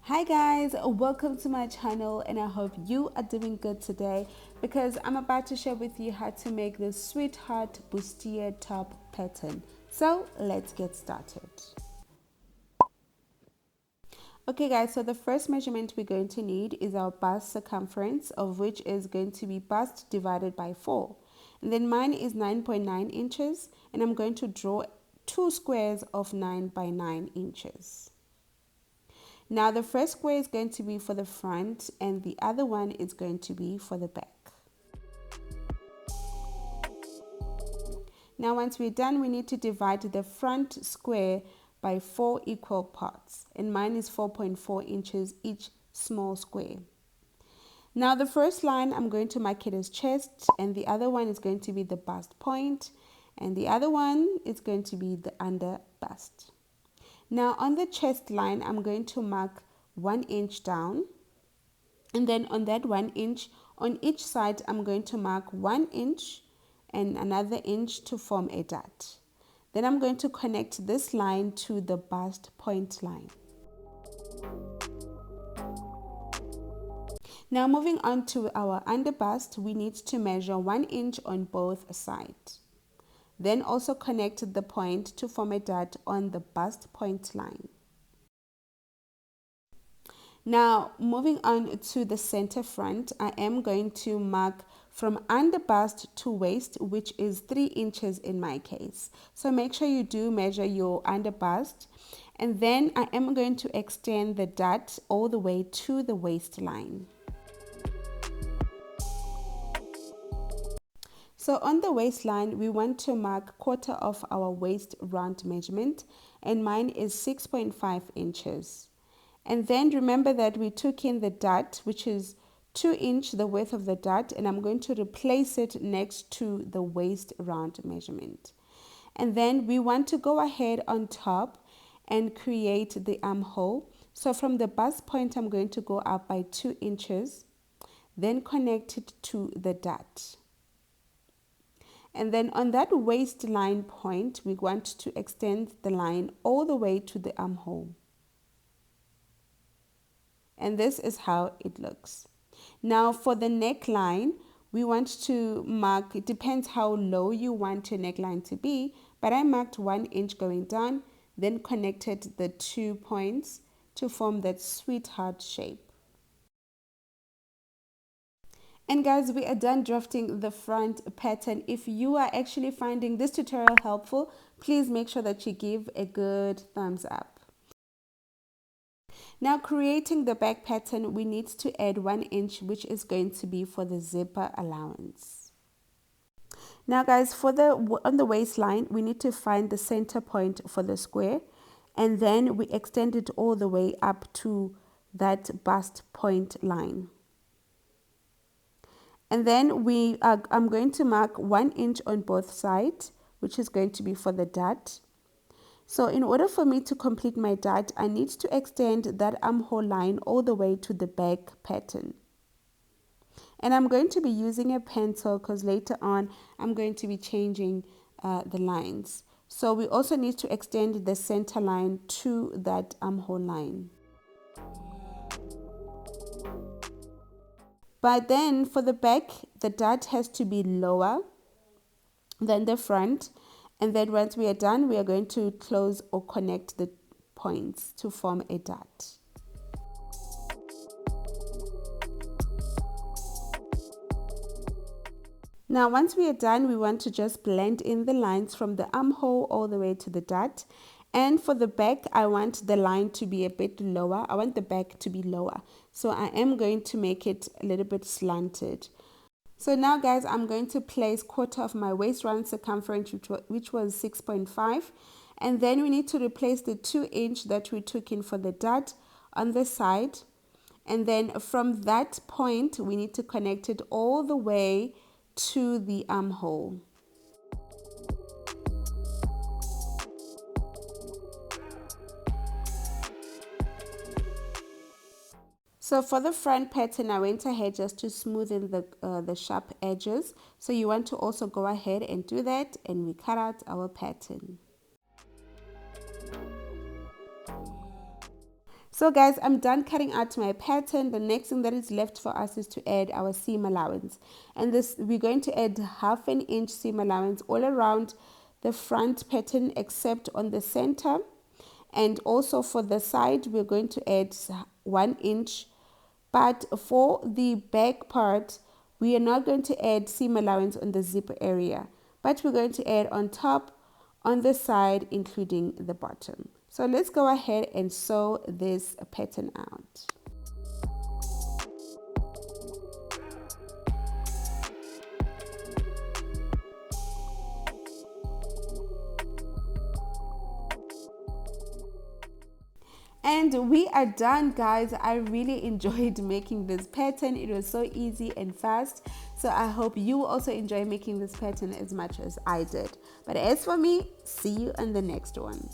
Hi guys, welcome to my channel and I hope you are doing good today because I'm about to share with you how to make this sweetheart bustier top pattern. So let's get started. Okay guys, so the first measurement we're going to need is our bust circumference, of which is going to be bust divided by 4. And then mine is 9.9 inches and I'm going to draw two squares of 9 by 9 inches. Now the first square is going to be for the front and the other one is going to be for the back. Now once we're done, we need to divide the front square by 4 equal parts, and mine is 4.4 inches each small square. Now the first line, I'm going to mark it as chest, and the other one is going to be the bust point, and the other one is going to be the under bust. Now on the chest line, I'm going to mark 1 inch down, and then on that 1 inch on each side, I'm going to mark 1 inch and another inch to form a dot. Then I'm going to connect this line to the bust point line. Now moving on to our under bust, we need to measure 1 inch on both sides. Then also connect the point to form a dot on the bust point line. Now moving on to the center front, I am going to mark from under bust to waist, which is 3 inches in my case. So make sure you do measure your under bust, and then I am going to extend the dot all the way to the waistline. So on the waistline, we want to mark quarter of our waist round measurement, and mine is 6.5 inches. And then remember that we took in the dot, which is 2 inch the width of the dot, and I'm going to replace it next to the waist round measurement. And then we want to go ahead on top and create the armhole. So from the bust point, I'm going to go up by 2 inches, then connect it to the dot. And then on that waistline point, we want to extend the line all the way to the armhole. And this is how it looks. Now for the neckline, we want to mark, it depends how low you want your neckline to be, but I marked 1 inch going down, then connected the 2 points to form that sweetheart shape. And guys, we are done drafting the front pattern. If you are actually finding this tutorial helpful, please make sure that you give a good thumbs up. Now creating the back pattern, we need to add 1 inch, which is going to be for the zipper allowance. Now guys, on the waistline, we need to find the center point for the square, and then we extend it all the way up to that bust point line. And then I'm going to mark 1 inch on both sides, which is going to be for the dot. So in order for me to complete my dot, I need to extend that armhole line all the way to the back pattern. And I'm going to be using a pencil because later on I'm going to be changing the lines. So we also need to extend the center line to that armhole line. But then for the back, the dot has to be lower than the front. And then once we are done, we are going to close or connect the points to form a dot. Now once we are done, we want to just blend in the lines from the armhole all the way to the dot. And for the back, I want the line to be a bit lower. I want the back to be lower. So I am going to make it a little bit slanted. So now guys, I'm going to place quarter of my waist round circumference, which was 6.5. And then we need to replace the 2 inch that we took in for the dot on the side. And then from that point, we need to connect it all the way to the armhole. So for the front pattern, I went ahead just to smoothen the sharp edges. So you want to also go ahead and do that, and we cut out our pattern. So guys, I'm done cutting out my pattern. The next thing that is left for us is to add our seam allowance. And this, we're going to add 1/2 inch seam allowance all around the front pattern except on the center. And also for the side, we're going to add 1 inch. But for the back part, we are not going to add seam allowance on the zipper area, but we're going to add on top, on the side, including the bottom. So let's go ahead and sew this pattern out. And we are done, guys. I really enjoyed making this pattern. It was so easy and fast. So I hope you also enjoy making this pattern as much as I did. But as for me, see you on the next one.